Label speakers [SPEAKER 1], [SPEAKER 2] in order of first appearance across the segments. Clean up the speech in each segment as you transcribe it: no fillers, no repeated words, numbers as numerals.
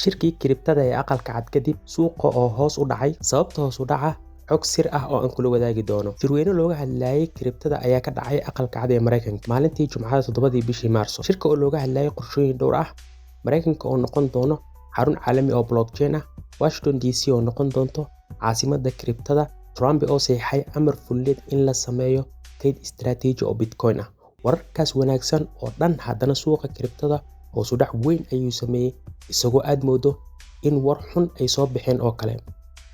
[SPEAKER 1] shirkii kiribtada ee aqalka cad kadib suuqa oo hoos u dhacay sababta hoos u dhaca xog sir ah oo aan kula wadaagi doono shirweyne looga hadlayay kiribtada ayaa ka dhacay aqalka cad ee Mareykanka maalintii Jumcada 7 bishii Maarso shirka oo looga hadlayay qorshooyin dhowr ah Mareykanka oo noqon doono xarun caalami oo blockchain ah Washington DC oo noqon doonto caasimadda kiribtada Trump oo saxay amar fulineed in la sameeyo kayd istiraatiiji oo Bitcoin ah wararkaas wanaagsan oo dhan haddana suuqa kiribtada hoos u dhac weyn ayuu sameeyay isagoo aad moodo in war xun ay soo bixeen oo kale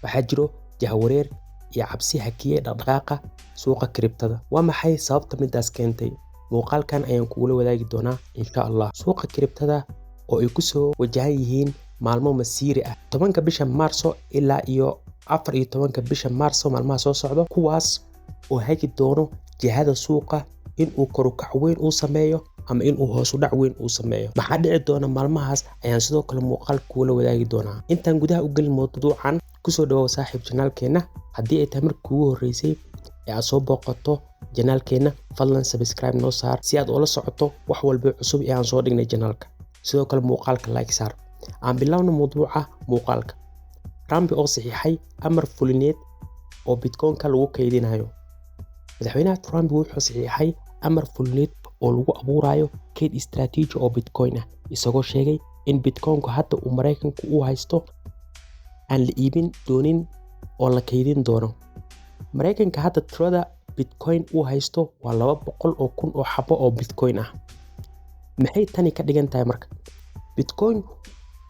[SPEAKER 1] waxaa jiro jahwareer iyo cabsi hakiyay dhaqdhaqaaqa suuqa kiribtada waa maxay sababta midaas keentay muuqaalkan ayaan kuula wadaagi doonaa insha Allah suuqa kiribtada oo ay ku soo wajahan yihiin maalmo masiiri ah 10 bisha Maarso ilaa iyo 14 bisha Maarso maalmaha soo socdo kuwaas oo hagi doono jihada suuqa in uu kor u kac weyn uu sameeyo ama in uu hoos u dhac weyn uu sameeyo maxaa dhici doona maalmahaas ayaan sidoo kale muuqaal kuula wadaagi doonaa intaan gudaha u galin mowduucan ku soo dhawaw saaxiib channelkeena haddii ay tahay markii ugu horeysay ee aad soo booqato channelkeena fadlan subscribe noo saar si aad ula socoto wax walba cusub ee aan soo dhignay channelka sidoo kale muuqaalka like saar aan bilowno mowduuca muuqaalka Trump oo saxiixay amar fulineed oo Bitcoin-ka lagu kaydinayo madaxweynaha Trump wuxuu saxiixay amar fulineed oo lagu abuurayo kayd istiraatiiji oo Bitcoin ah isagoo sheegay in Bitcoin-ku hadda uu Mareykanku u haysto aan la iibin doonin oo la kaydin doono Mareykanka hadda tirada Bitcoin uu haysto waa 200,000 oo xabo oo Bitcoin ah maxay tani ka dhigan tahay marka Bitcoin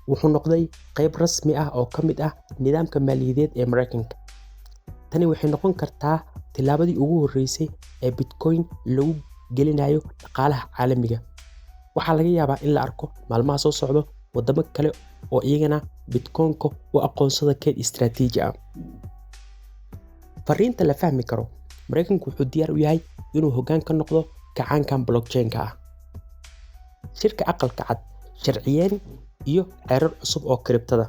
[SPEAKER 1] wuxuu noqday qayb rasmi ah oo kamid ah nidaamka maaliyadeed ee Mareykanka tani waxay noqon kartaa tilaabadii ugu horeysay ee Bitcoin lagu gelinayo dhaqaalaha caalamiga waxaa laga yaabaa in la arko maalmaha soo socdo wadamo kale oo iyagana Bitcoin-ka u aqoonsada kayd istiraatiiji ah fariinta la fahmi karo Mareykanku wuxuu diyaar u yahay inuu hoggaan ka noqdo kacaankan blockchain-ka ah shirka aqalka cad sharciyeen iyo xeerar cusub oo kiribtada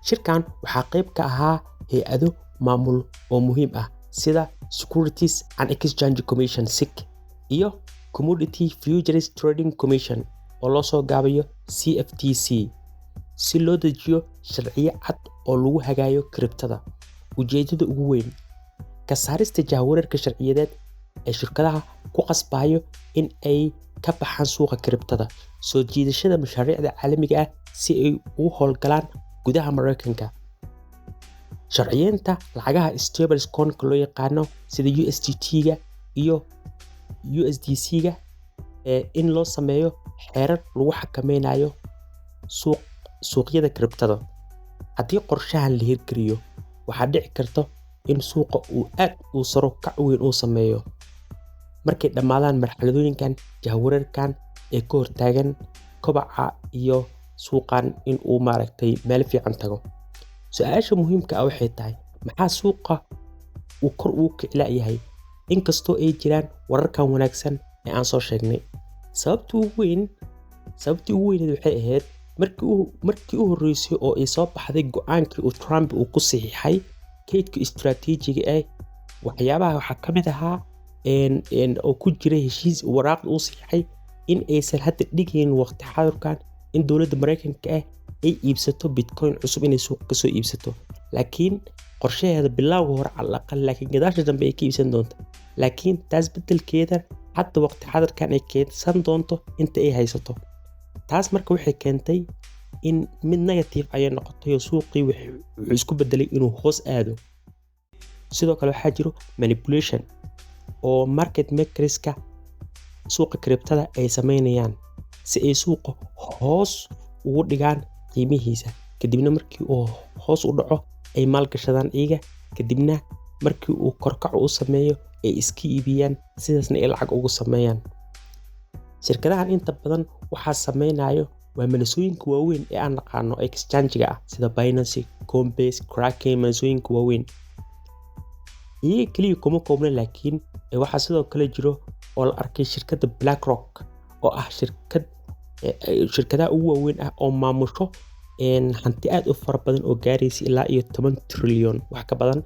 [SPEAKER 1] shirkan waxaa qayb ka ahaa hay'ado maamul oo muhiim ah sida Securities and Exchange Commission SEC iyo Commodity Futures Trading Commission oo loo soo gaabiyo CFTC si loo dejiyo sharciyo cad oo lagu hagayo kiribtada ujeedada ugu weyn ka saarista jahwareerka sharciyadeed ee shirkadaha ku qasbayo in ay ka baxaan suuqa kiribtada soo jiidashada mashaariicda caalamiga ah si ay u howlgalaan gudaha Mareykanka sharciyeenta lacagaha stablecoin loo yaqaano sida USDT-ga iyo USDC-ga in loo sameeyo xeerar lagu xakameynayo suuqyada kiribtada haddii qorshahan la hirgeliyo waxaa dhici karta in suuqa uu aad u saro kac weyn uu sameeyo markay dhamaadaan marxaladooyinkan jahwareerkan ee ka hortaagan kobaca iyo suuqan in uu maaragtay meel fiican tago su'aasha muhiimka ah waxay tahay maxaa suuqa uu kor u kicila yahay inkastoo ay jiraan wararkan wanaagsan ee aan soo sheegnay sababtii ugu weyn waxay ahayd markii uu horeysay oo ay soo baxday go'aankii uu Trump uu ku saxiixay kaydka istiraatiijiga ah waxyaabaha waxaa kamid ahaa oo ku jira heshiis waraaqda uu saxiixay in aysan hadda dhigayn waqti xaadirkan in dawladda Mareykanka ay iibsato Bitcoin cusub inay suuqa ka soo iibsato laakiin qorshaheeda bilowga hore al aqal laakiin gadaasha dambe ay ka iibsan doonto laakiin taas beddelkeeda hadda waqti xaadirkan ay keedsan doonto inta ay haysato taas marka waxay keentay in mid negative ay noqoto suuqii wuxuu isku bedelay inuu hoos aado sidoo kale waxaa jiro manipulation oo market makerska suuqa kiribtada ay sameynayaan si ay suuqa hoos ugu dhigaan qiimihiisa kadibna markii uu hoos u dhaco ay maal gashadaan iyaga kadibna markii uu korkac u sameeyo ay iska iibiyaan sidaasna ay lacag ugu sameeyaan shirkadahan inta badan waxaa sameynayo waa manasooyinka waaweyn ee aan naqaano exchange-ga ah sida Binance, Coinbase, Kraken manasooyinka waaweyn iyaga kaliya kuma koobna laakiin waxaa sidoo kale jiro oo la arkay shirkadda BlackRock oo ah shirkadaha ugu waaweyn ah oo maamusho hanti aad u fara badan oo gaaraysa ilaa iyo 10 trillion wax ka badan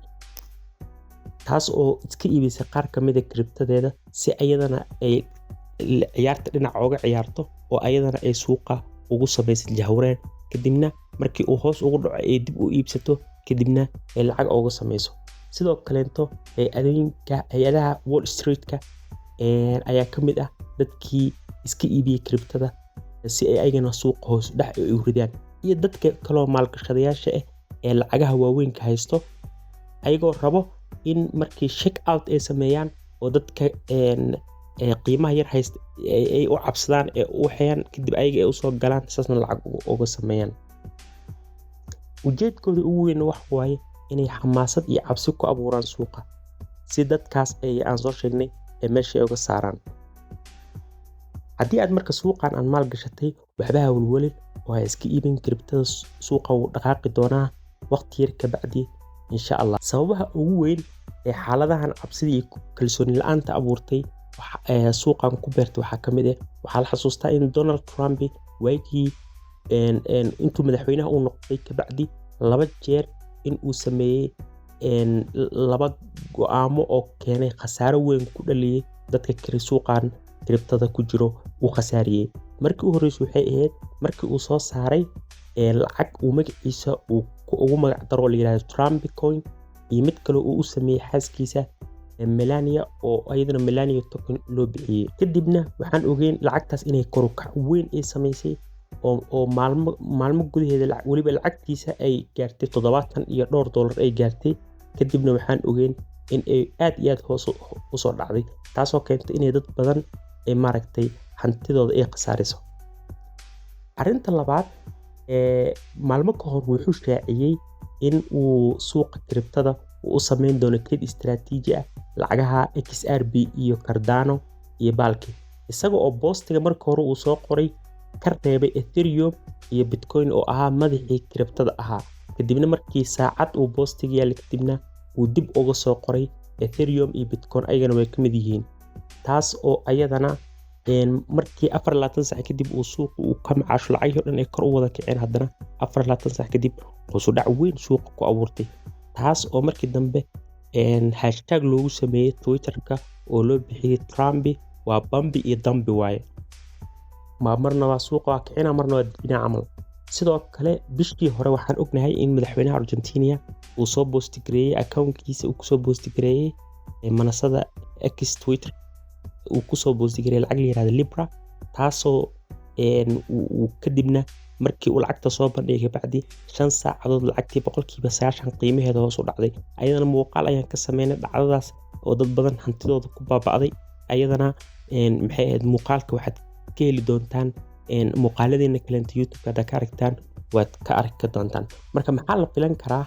[SPEAKER 1] taas oo iska iibisay qaar kamid ah kiribtadeeda si ayadana ay ciyaarta dhinac uga ciyaarto oo ayadana ay suuqa ugu samaysid jahwareer kadibna markii uu hoos ugu dhaco ay dib u iibsato kadibna ay lacag uga samayso sidoo kaleento hay'adaha Wall Street-ka ayaa ka mid ah dadkii iska iibiyay kriptada si ay ayagana suuqa hoos dhac u ridaan iyo dadka kale oo maalgashadayaasha ah ee lacagaha waaweyn ka haysto ayagoo rabo in markii check out ay sameeyaan oo dadka qiimaha yar haysta ay u cabsadaan ee u waxayaan kadib ayaga ay u soo galaan saasna lacag uga sameeyaan ujeedkooda ugu weyn wax waaye inay xamaasad iyo cabsi ku abuuraan suuqa si dadkaas ay aan soo sheegnay ee meesha uga saaraan haddii aad marka suuqan aan maal gashatay waxba ha walwalin oo ha iska iibin kriptada suuqa uu dhaqaaqi doonaa waqti yar ka bacdi insha Allah sababaha ugu weyn ee xaaladahan cabsida iyo kalsooni la'aanta abuurtay suuqan ku beertay waxa kamid ah waxa la xasuustaa in Donald Trump waagii intuu madaxweynaha uu noqday ka bacdi 2 jeer in uu sameeyay 2 go'aamo oo keenay khasaaro weyn ku dhaliyay dadka suuqan kriptada ku jiro uu khasaariyay markii uu horeysay waxay ahayd markii uu soo saaray lacag uu magaciisa uu ugu magac daro la yiraahdo Trump coin iyo mid kale uu sameeyay xaaskiisa Melania oo ayadana Melania token loo bixiyay kadibna waxaan ogeyn lacagtaas inay kor u kac weyn ay sameysay oo maalmo gudaheeda waliba lacagtiisa ay gaartay $70 ay gaartay kadibna waxaan ogeyn in ay aad iyo aad hoos u soo dhacday taasoo keentay in dad badan ay maaragtay hantidooda ay khasaariso arinta labaad maalmo ka hor wuxuu shaaciyay in uu suuqa kriptada uu sameyn doono kayd istiraatiiji ah lacagaha XRP iyo Cardano iyo Balki isagoo oo boostiga marka hore uu soo qoray ka reebay Ethereum iyo Bitcoin oo ahaa madaxii kriptada ahaa kadibna markii saacad uu boostiga yaal kadibna uu dib uga soo qoray Ethereum iyo Bitcoin ayagana way kamid yihiin taas oo ayadana markii 24 saac kadib uu suuqa uu ka macaasho lacag dhan ay kor u wada kaceen haddana 24 saac kadib hoos u dhac weyn suuqa ku abuurtay taas oo markii dambe hashtag loogu sameeyay Twitter-ka oo loo bixiyay Trump waa Bambi iyo Dambi waaye marna waa suuqa waa kicina marna waa dhinaca camal sidoo kale bishii hore waxaan ognahay in madaxweynaha Argentina uu soo boosti gareeyay account-kiisa uu ku soo boosti gareeyay manasada X Twitter uu ku soo boosti gareeyay lacag la yiraahdo Libra taasoo uu kadibna markii uu lacagta soo bandhigay bacdi 5 saacadood lacagtii 90% qiimaheeda hoos u dhacday ayadana muuqaal ayaan ka sameynay dhacdadaas oo dad badan hantidooda ku baaba'day ayadana maxay ahayd muuqaalka waxaad ka heli doontaan muuqaaladeena kale YouTube-ka ka aragtaan waad ka arki doontaan marka maxaa la filan karaa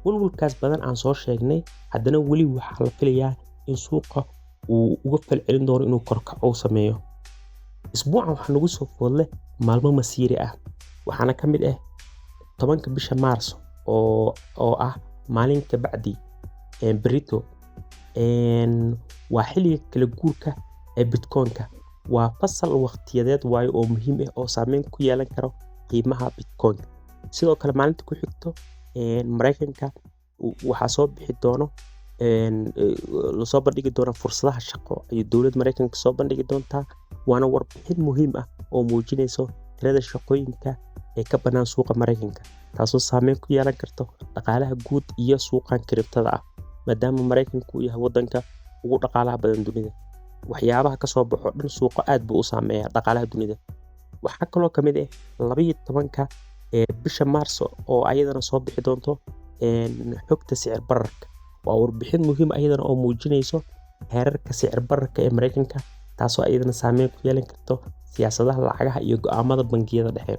[SPEAKER 1] walwalkaas badan aan soo sheegnay haddana wali waxa la filayaa in suuqa uu uga falcelin doono inuu korkac u sameeyo isbuucan waxa nagu soo foodlay maalmo masiiri ah waxaana ka mid ah 10ka bisha Maarso oo ah maalin ka bacdi Brito waa xilliga kala guurka ee Bitcoin-ka waa fasal waqtiyadeed waayo oo muhiim ah oo saameyn ku yeelan karo qiimaha Bitcoin sidoo kale maalinta ku xigto Mareykanka waxa soo bixi doono la soo bandhigi doona fursadaha shaqo ay dawladda Mareykanka soo bandhigi doontaa waana warbixin muhiim ah oo muujinayso tirada shaqooyinka ee ka banaan suuqa Mareykanka taasoo saameyn ku yeelan karto dhaqaalaha guud iyo suuqan kriptada ah maadaama Mareykanku uu yahay wadanka ugu dhaqaalaha badan dunida waxyaabaha ka soo baxo dhan suuqa aad buu u saameeyaa dhaqaalaha dunida waxa kaloo kamid ah 12ka bisha Maarso oo ayadana soo bixi doonto xogta sicir bararka waa warbixin muhiim ah ayadana oo muujinayso heerarka sicir bararka ee Mareykanka taasoo ayadana saameyn ku yeelan karto siyaasadaha lacagaha iyo go'aamada bangiyada dhexe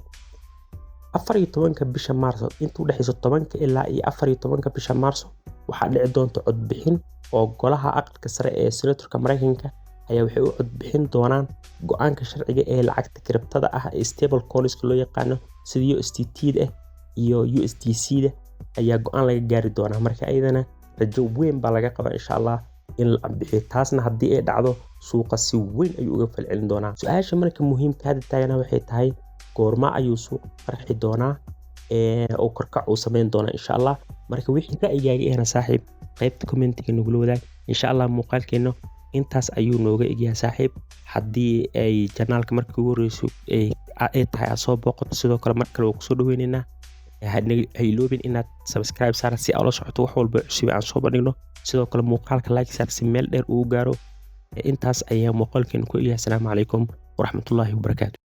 [SPEAKER 1] 14ka bisha Maarso intuu dhaxayso 10 ilaa 14ka bisha Maarso waxa dhici doonta codbixin oo golaha aqalka sare ee Senatorka Mareykanka ayaa waxay u codbixin doonaan go'aanka sharciga ee lacagta kriptada ah ee stable coins loo yaqaan sida USDT-da iyo USDC-da ayaa go'aan laga gaari doonaa marka ayadana rajo weyn baa laga qabaa insha Allah in la bixiyo taasna haddii ay dhacdo suuqa si weyn ayuu uga falcelin doonaa su'aasha marka muhiimka hadda taagana waxay tahay goorma ayuu suuq farxi doonaa oo korkac uu sameyn doonaa insha Allah marka wixii ra'yigaaga ahna saaxiib qaybta comment-ga nagula wadaag insha Allah muuqaalkeena intaas ayuu nooga egyahay saaxiib haddii ay channelka markii ugu horreysay ay tahay aad soo booqato sidoo kale mar kale waan kusoo dhaweynaynaa ha iloobin inaad subscribe saar si aad la socoto wax walba cusub aan soo bandhigno sidoo kale muuqaalka like saar si meel dheer uu gaaro intaas ayaa muuqaalkeenu ku ilaahay. Assalaamu calaykum waraxmatullaahi wabarakaatu.